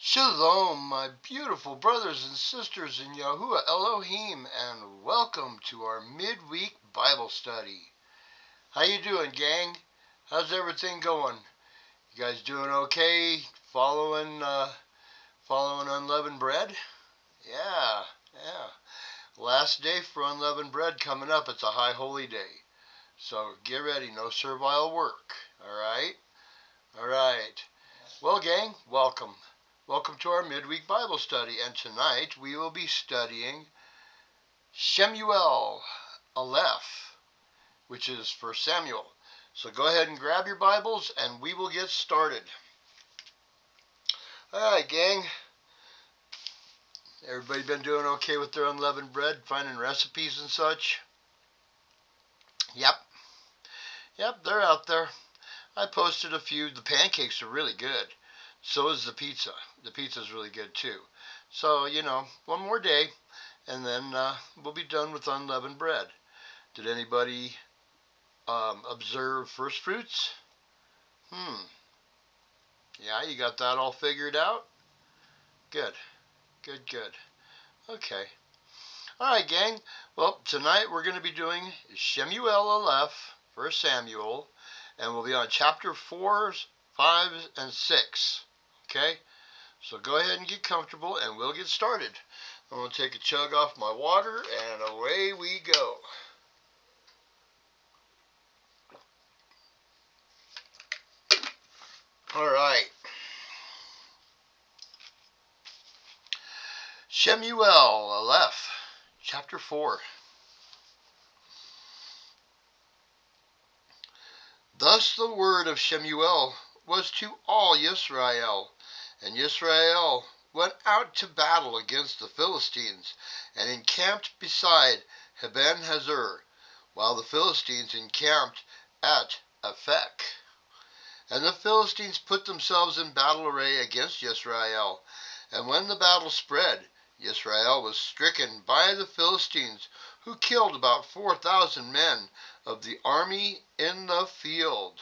Shalom, my beautiful brothers and sisters in Yahuwah Elohim, and welcome to our midweek Bible study. How you doing, gang? How's everything going? You guys doing okay? Following unleavened bread? Yeah. Last day for unleavened bread coming up. It's a high holy day, so get ready. No servile work. All right. Well, gang, welcome. Welcome to our midweek Bible study, and tonight we will be studying Shemu'el Aleph, which is for Samuel. So go ahead and grab your Bibles, and we will get started. All right, gang. Everybody been doing okay with their unleavened bread, finding recipes and such? Yep, they're out there. I posted a few. The pancakes are really good. So is the pizza. The pizza's really good too. So, one more day, and then we'll be done with unleavened bread. Did anybody observe first fruits? Yeah, you got that all figured out? Good. Okay. All right, gang. Well, tonight we're going to be doing Shemu'el Aleph, 1 Samuel, and we'll be on chapter 4, 5, and 6. Okay? So go ahead and get comfortable, and we'll get started. I'm going to take a chug off my water, and away we go. All right. Shemu'el Aleph, chapter 4. Thus the word of Shemuel was to all Yisrael, and Yisrael went out to battle against the Philistines, and encamped beside Eben-Hazor, while the Philistines encamped at Aphek. And the Philistines put themselves in battle array against Yisrael, and when the battle spread, Yisrael was stricken by the Philistines, who killed about 4,000 men of the army in the field.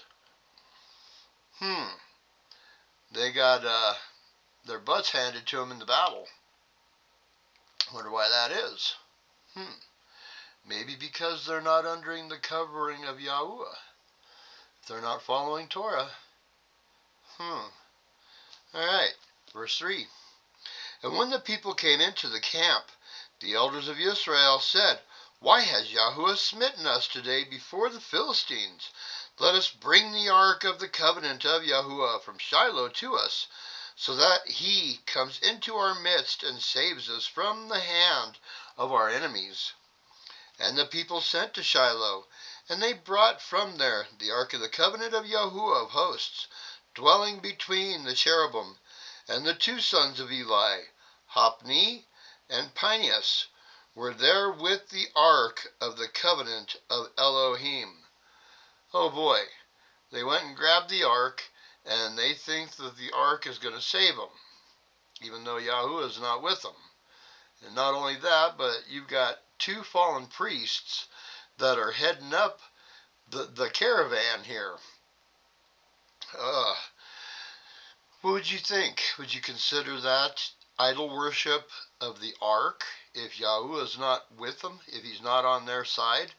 They got their butts handed to them in the battle. Wonder why that is. Maybe because they're not under the covering of Yahuwah. They're not following Torah. All right, verse 3. And when the people came into the camp, the elders of Israel said, Why has Yahuwah smitten us today before the Philistines? Let us bring the ark of the covenant of Yahuwah from Shiloh to us, so that he comes into our midst and saves us from the hand of our enemies. And the people sent to Shiloh, and they brought from there the ark of the covenant of Yahuwah of hosts, dwelling between the cherubim, and the two sons of Eli, Hophni and Phinehas, were there with the ark of the covenant of Elohim. Oh boy, they went and grabbed the ark, and they think that the ark is going to save them, even though Yahuwah is not with them. And not only that, but you've got two fallen priests that are heading up the caravan here. What would you think? Would you consider that idol worship of the ark if Yahuwah is not with them, if he's not on their side?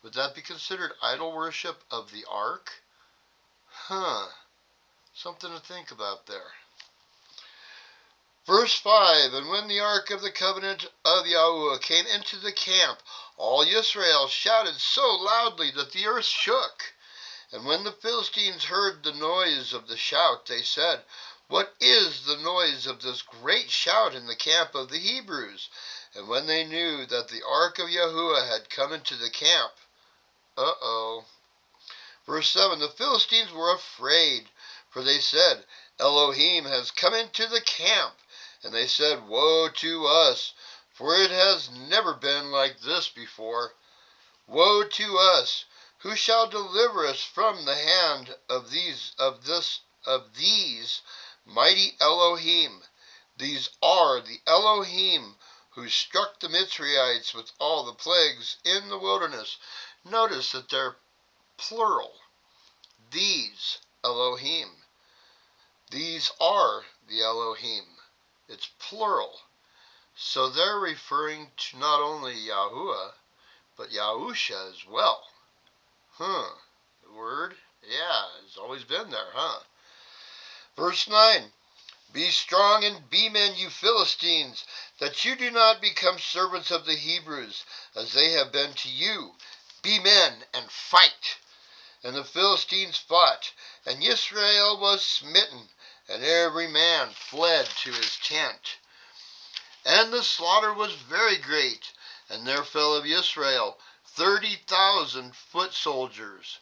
Would that be considered idol worship of the ark? Something to think about there. Verse 5, And when the ark of the covenant of Yahuwah came into the camp, all Israel shouted so loudly that the earth shook. And when the Philistines heard the noise of the shout, they said, What is the noise of this great shout in the camp of the Hebrews? And when they knew that the ark of Yahuwah had come into the camp, Verse 7, The Philistines were afraid, for they said, Elohim has come into the camp. And they said, Woe to us, for it has never been like this before. Woe to us! Who shall deliver us from the hand of these mighty Elohim? These are the Elohim who struck the Mitzraites with all the plagues in the wilderness. Notice that they're plural. These Elohim. These are the Elohim. It's plural. So they're referring to not only Yahuwah, but Yahusha as well. The word? Yeah, it's always been there, huh? Verse 9. Be strong and be men, you Philistines, that you do not become servants of the Hebrews, as they have been to you. Be men and fight. And the Philistines fought, and Israel was smitten, and every man fled to his tent. And the slaughter was very great, and there fell of Israel 30,000 foot soldiers.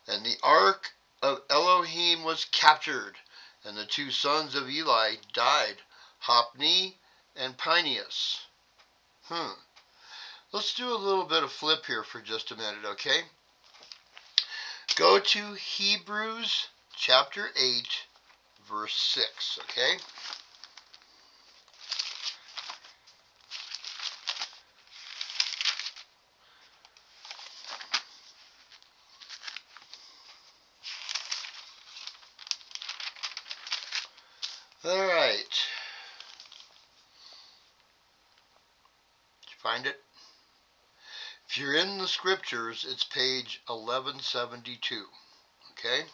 And the ark of Elohim was captured, and the two sons of Eli died, Hophni and Phinehas. Let's do a little bit of flip here for just a minute, okay? Go to Hebrews chapter 8, verse 6, okay? All right. Did you find it? If you're in the scriptures, it's page 1172, okay?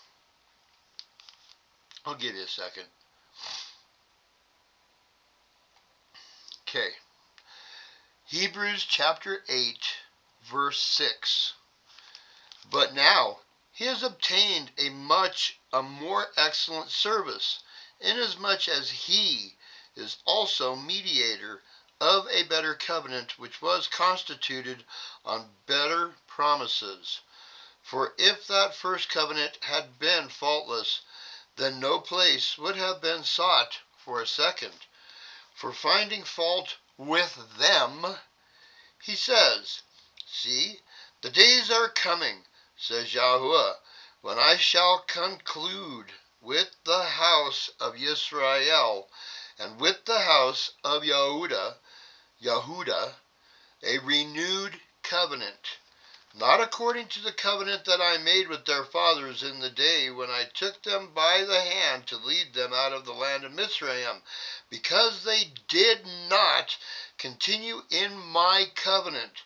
I'll give you a second. Okay. Hebrews chapter 8, verse 6. But now he has obtained a more excellent service, inasmuch as he is also mediator of a better covenant, which was constituted on better promises. For if that first covenant had been faultless, then no place would have been sought for a second. For finding fault with them, he says, see, the days are coming, says Yahuwah, when I shall conclude with the house of Yisrael and with the house of Yehuda, a renewed covenant, not according to the covenant that I made with their fathers in the day when I took them by the hand to lead them out of the land of Mizraim, because they did not continue in my covenant,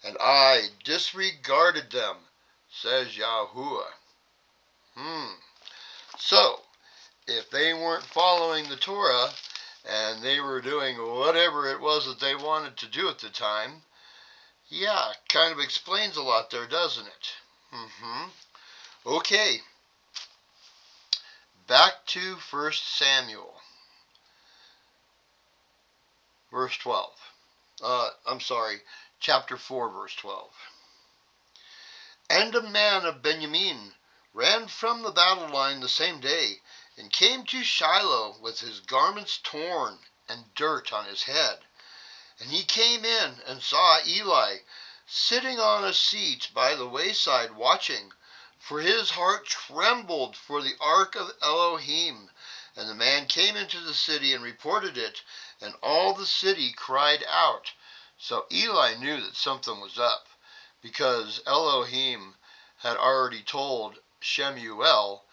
and I disregarded them, says Yahuwah. So, if they weren't following the Torah, and they were doing whatever it was that they wanted to do at the time, yeah, kind of explains a lot there, doesn't it? Okay. Back to 1 Samuel. Verse 12. Chapter 4, verse 12. And a man of Benjamin ran from the battle line the same day, and came to Shiloh with his garments torn and dirt on his head. And he came in and saw Eli sitting on a seat by the wayside watching, for his heart trembled for the ark of Elohim. And the man came into the city and reported it, and all the city cried out. So Eli knew that something was up, because Elohim had already told Shemu'el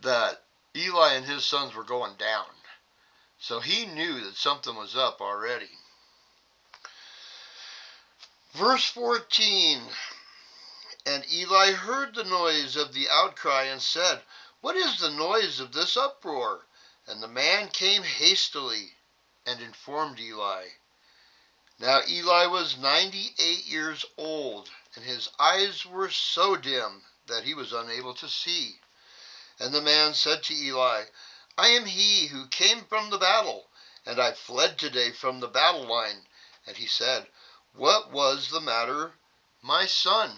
that Eli and his sons were going down. So he knew that something was up already. Verse 14. And Eli heard the noise of the outcry and said, What is the noise of this uproar? And the man came hastily and informed Eli. Now Eli was 98 years old, and his eyes were so dim that he was unable to see. And the man said to Eli, I am he who came from the battle, and I fled today from the battle line. And he said, What was the matter, my son?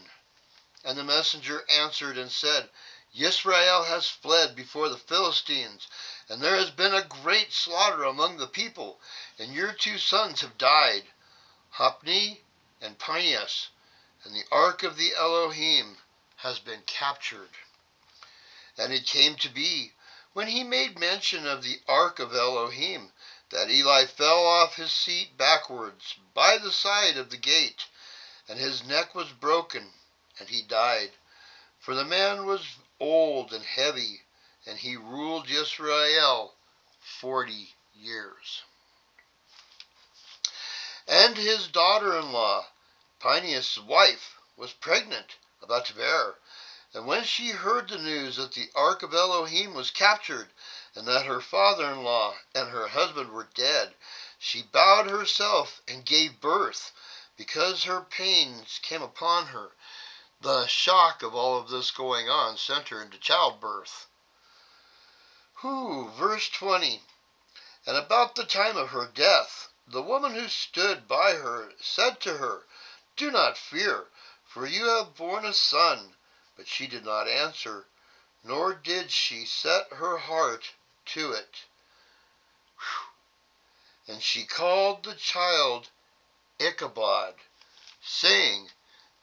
And the messenger answered and said, Yisrael has fled before the Philistines, and there has been a great slaughter among the people, and your two sons have died, Hophni and Phinehas, and the ark of the Elohim has been captured. And it came to be, when he made mention of the ark of Elohim, that Eli fell off his seat backwards by the side of the gate, and his neck was broken, and he died. For the man was old and heavy, and he ruled Israel 40 years. And his daughter-in-law, Phineas' wife, was pregnant, about to bear. And when she heard the news that the ark of Elohim was captured, and that her father-in-law and her husband were dead, she bowed herself and gave birth, because her pains came upon her. The shock of all of this going on sent her into childbirth. Verse 20. And about the time of her death, the woman who stood by her said to her, "Do not fear, for you have borne a son." But she did not answer, nor did she set her heart to it. And she called the child Ichabod, saying,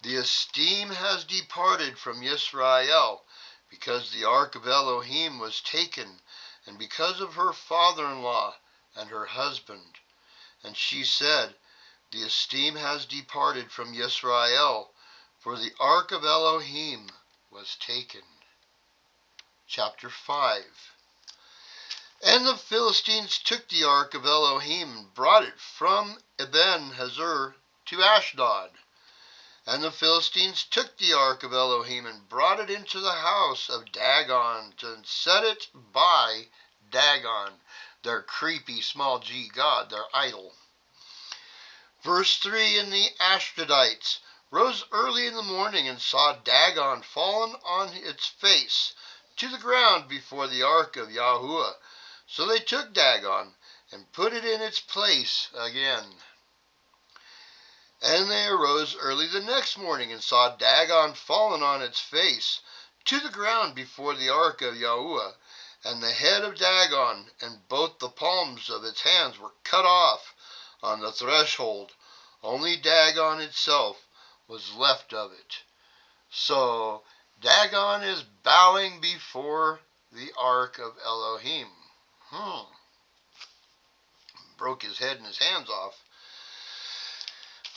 "The esteem has departed from Yisrael, because the ark of Elohim was taken, and because of her father-in-law and her husband." And she said, "The esteem has departed from Yisrael, for the ark of Elohim was taken." Chapter 5. And the Philistines took the ark of Elohim and brought it from Eben-Hazor to Ashdod. And the Philistines took the ark of Elohim and brought it into the house of Dagon and set it by Dagon, their creepy small g god, their idol. Verse 3. And the Ashdodites rose early in the morning and saw Dagon fallen on its face to the ground before the ark of Yahuwah. So they took Dagon and put it in its place again. And they arose early the next morning and saw Dagon fallen on its face to the ground before the ark of Yahuwah. And the head of Dagon and both the palms of its hands were cut off on the threshold. Only Dagon itself was left of it. So Dagon is bowing before the ark of Elohim. Broke his head and his hands off.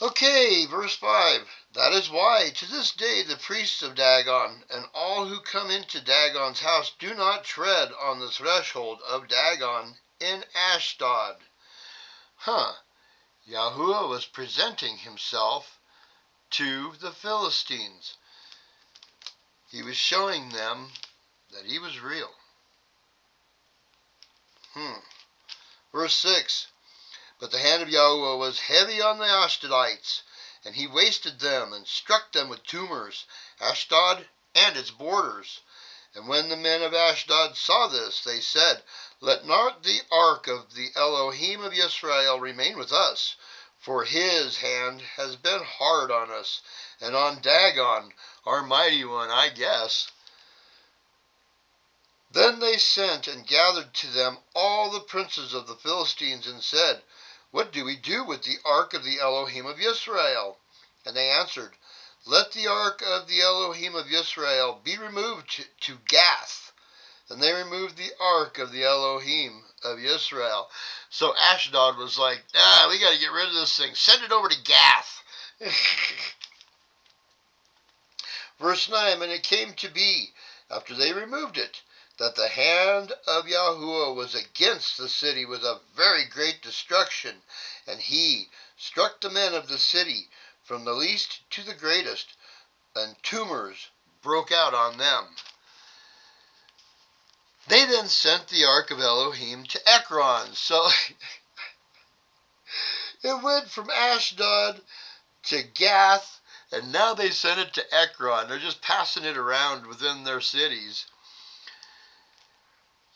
Okay, verse 5. That is why to this day the priests of Dagon and all who come into Dagon's house do not tread on the threshold of Dagon in Ashdod. Yahuwah was presenting himself to the Philistines. He was showing them that he was real. Verse 6. But the hand of Yahuwah was heavy on the Ashdodites, and he wasted them and struck them with tumors, Ashdod and its borders. And when the men of Ashdod saw this, they said, "Let not the ark of the Elohim of Israel remain with us, for his hand has been hard on us, and on Dagon, our mighty one, I guess." Then they sent and gathered to them all the princes of the Philistines and said, "What do we do with the ark of the Elohim of Israel?" And they answered, "Let the ark of the Elohim of Israel be removed to Gath." And they removed the ark of the Elohim of Israel. So Ashdod was like, we got to get rid of this thing. Send it over to Gath. Verse 9. And it came to be, after they removed it, that the hand of Yahuwah was against the city with a very great destruction, and he struck the men of the city from the least to the greatest, and tumors broke out on them. They then sent the ark of Elohim to Ekron. So it went from Ashdod to Gath, and now they sent it to Ekron. They're just passing it around within their cities.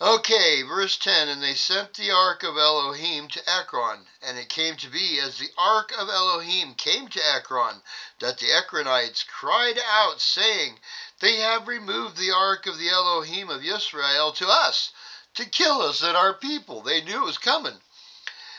Okay, verse 10. And they sent the ark of Elohim to Ekron. And it came to be, as the ark of Elohim came to Ekron, that the Ekronites cried out, saying, "They have removed the ark of the Elohim of Israel to us, to kill us and our people." They knew it was coming.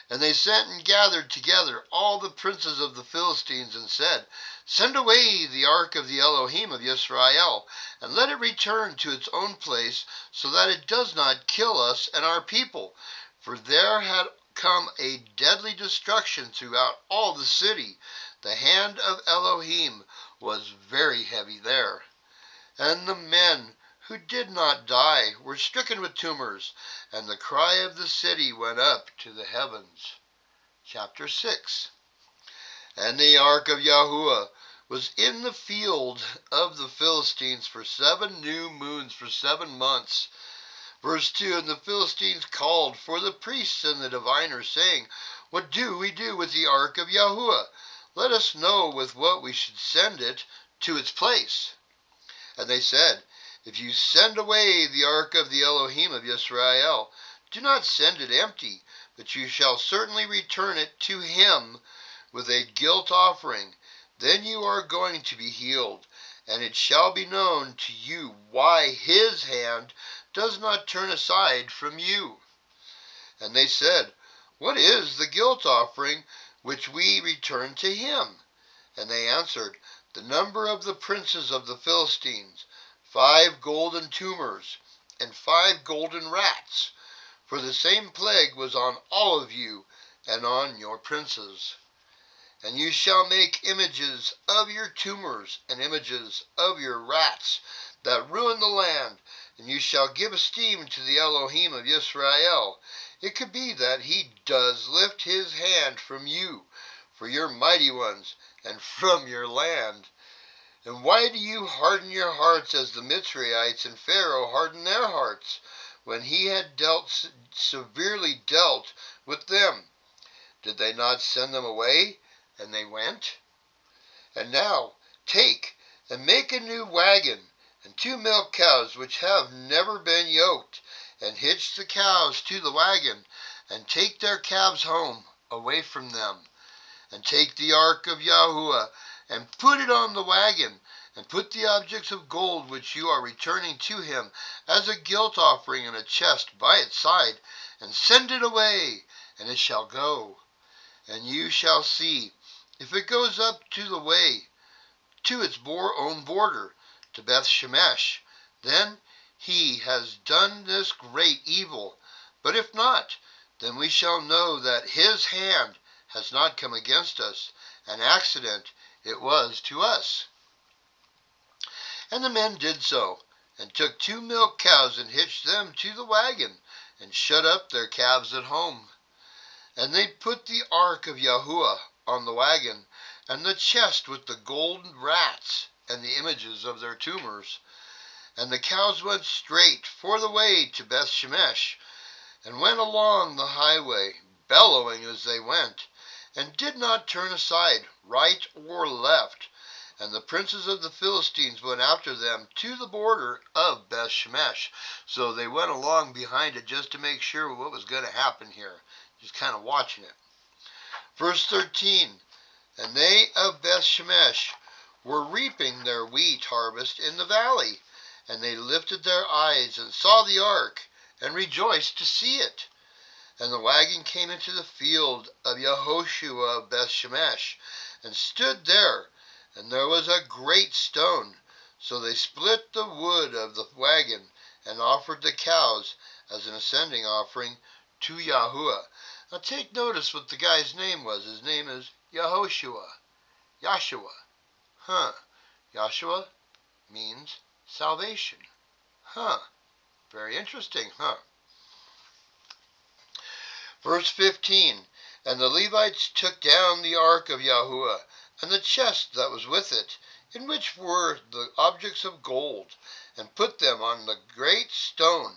And they sent and gathered together all the princes of the Philistines and said, "Send away the ark of the Elohim of Israel, and let it return to its own place, so that it does not kill us and our people." For there had come a deadly destruction throughout all the city. The hand of Elohim was very heavy there. And the men who did not die were stricken with tumors, and the cry of the city went up to the heavens. Chapter 6. And the ark of Yahuwah was in the field of the Philistines for 7 new moons, for 7 months. Verse 2, and the Philistines called for the priests and the diviners, saying, what do we do with the ark of Yahuwah? Let us know with what we should send it to its place. And they said, if you send away the ark of the Elohim of Israel, do not send it empty, but you shall certainly return it to him with a guilt offering. Then you are going to be healed, and it shall be known to you why his hand does not turn aside from you. And they said, what is the guilt offering which we return to him? And they answered, the number of the princes of the Philistines, 5 golden tumors, and 5 golden rats. For the same plague was on all of you, and on your princes. And you shall make images of your tumors, and images of your rats, that ruin the land, and you shall give esteem to the Elohim of Israel. It could be that he does lift his hand from you, for your mighty ones, and from your land. And why do you harden your hearts as the Mitzraites and Pharaoh hardened their hearts, when he had severely dealt with them? Did they not send them away? And they went. And now take and make a new wagon, and 2 milk cows which have never been yoked, and hitch the cows to the wagon, and take their calves home away from them. And take the ark of Yahuwah, and put it on the wagon, and put the objects of gold which you are returning to him as a guilt offering in a chest by its side, and send it away, and it shall go. And you shall see, if it goes up to the way, to its own border, to Beth Shemesh, then he has done this great evil. But if not, then we shall know that his hand has not come against us. An accident it was to us. And the men did so, and took 2 milk cows, and hitched them to the wagon, and shut up their calves at home. And they put the ark of Yahuwah on the wagon, and the chest with the golden rats, and the images of their tumors. And the cows went straight for the way to Beth Shemesh, and went along the highway, bellowing as they went, and did not turn aside, right or left. And the princes of the Philistines went after them to the border of Beth Shemesh. So they went along behind it just to make sure what was going to happen here, just kind of watching it. Verse 13, and they of Beth Shemesh were reaping their wheat harvest in the valley, and they lifted their eyes and saw the ark, and rejoiced to see it. And the wagon came into the field of Yehoshua of Beth Shemesh, and stood there, and there was a great stone. So they split the wood of the wagon, and offered the cows as an ascending offering to Yahuwah. Now take notice what the guy's name was. His name is Yehoshua. Yahshua. Yahshua means salvation. Very interesting, Verse 15, and the Levites took down the ark of Yahuwah, and the chest that was with it, in which were the objects of gold, and put them on the great stone.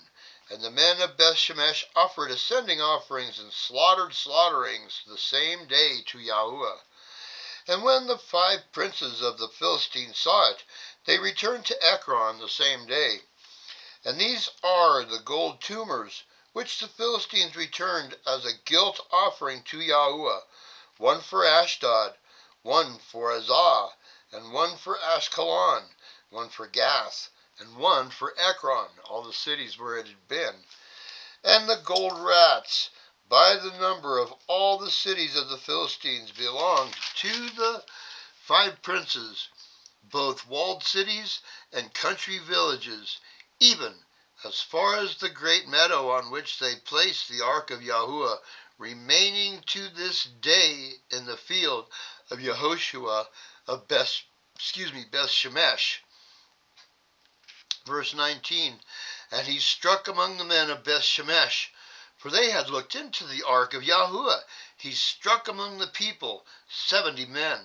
And the men of Beth Shemesh offered ascending offerings and slaughtered slaughterings the same day to Yahuwah. And when the 5 princes of the Philistines saw it, they returned to Ekron the same day. And these are the gold tumors which the Philistines returned as a guilt offering to Yahuwah, 1 for Ashdod, 1 for Azah, and 1 for Ashkelon, 1 for Gath, and 1 for Ekron, all the cities where it had been. And the gold rats, by the number of all the cities of the Philistines, belonged to the 5 princes, both walled cities and country villages, even as far as the great meadow on which they placed the ark of Yahuwah, remaining to this day in the field of Yehoshua of Beth Shemesh. Verse 19, and he struck among the men of Beth Shemesh For they had looked into the ark of Yahuwah. He struck among the people 70 men.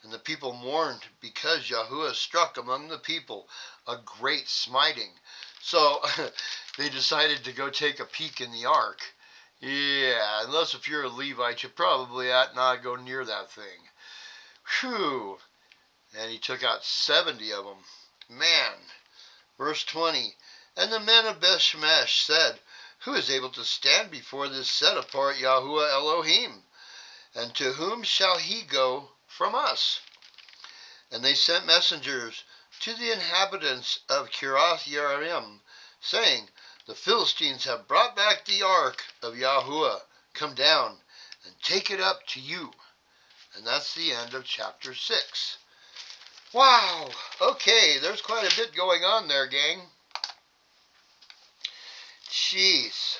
And the people mourned because Yahuwah struck among the people a great smiting. So they decided to go take a peek in the ark. Yeah, unless if you're a Levite, you probably ought not go near that thing. Whew. And he took out 70 of them. Man. Verse 20. And the men of Bethshemesh said, who is able to stand before this set apart Yahuwah Elohim? And to whom shall he go from us? And they sent messengers to the inhabitants of Kiriath Yearim, saying, the Philistines have brought back the ark of Yahuwah. Come down and take it up to you. And that's the end of chapter 6. Wow. Okay, there's quite a bit going on there, gang. Jeez.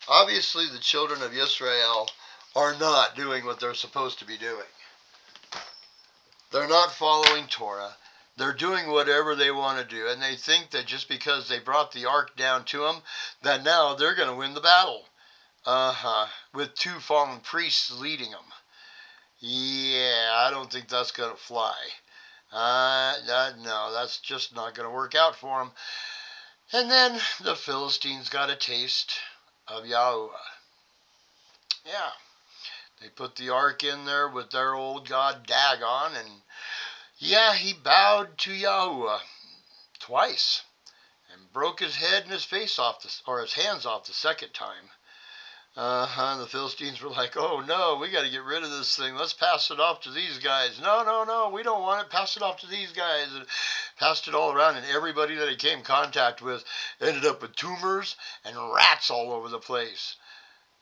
Obviously, the children of Israel are not doing what they're supposed to be doing. They're not following Torah. They're doing whatever they want to do. And they think that just because they brought the ark down to them, that now they're going to win the battle. With 2 fallen priests leading them. Yeah, I don't think that's going to fly. No, that's just not going to work out for them. And then the Philistines got a taste of Yahuwah. Yeah, they put the ark in there with their old god Dagon, and yeah, he bowed to Yahuwah twice and broke his head and his face off, his hands off the second time. The Philistines were like, oh no, we got to get rid of this thing. Let's pass it off to these guys. No, we don't want it. Pass it off to these guys. And passed it all around, and everybody that he came in contact with ended up with tumors and rats all over the place.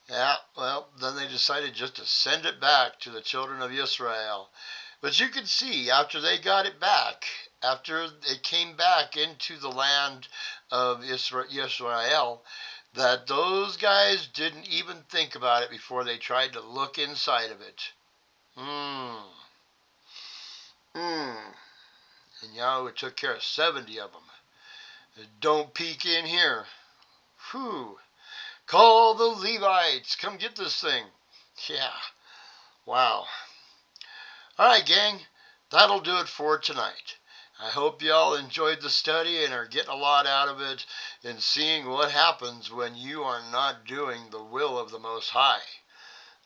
Yeah, well, then they decided just to send it back to the children of Israel. But you can see, after they got it back, after it came back into the land of Israel, that those guys didn't even think about it before they tried to look inside of it. And Yahweh took care of 70 of them. Don't peek in here. Whew. Call the Levites. Come get this thing. Yeah. Wow. All right, gang. That'll do it for tonight. I hope y'all enjoyed the study and are getting a lot out of it in seeing what happens when you are not doing the will of the Most High.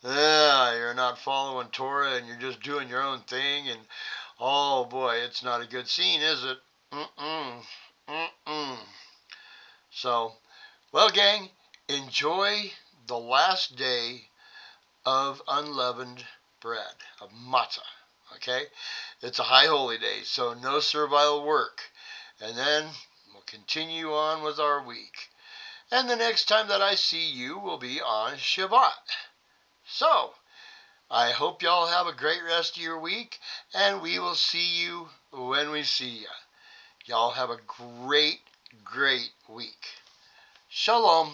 Yeah, you're not following Torah and you're just doing your own thing, and oh boy, it's not a good scene, is it? So, well, gang, enjoy the last day of unleavened bread, of matzah, okay? It's a high holy day, so no servile work. And then we'll continue on with our week. And the next time that I see you will be on Shabbat. So, I hope y'all have a great rest of your week, and we will see you when we see you. Y'all have a great, great week. Shalom.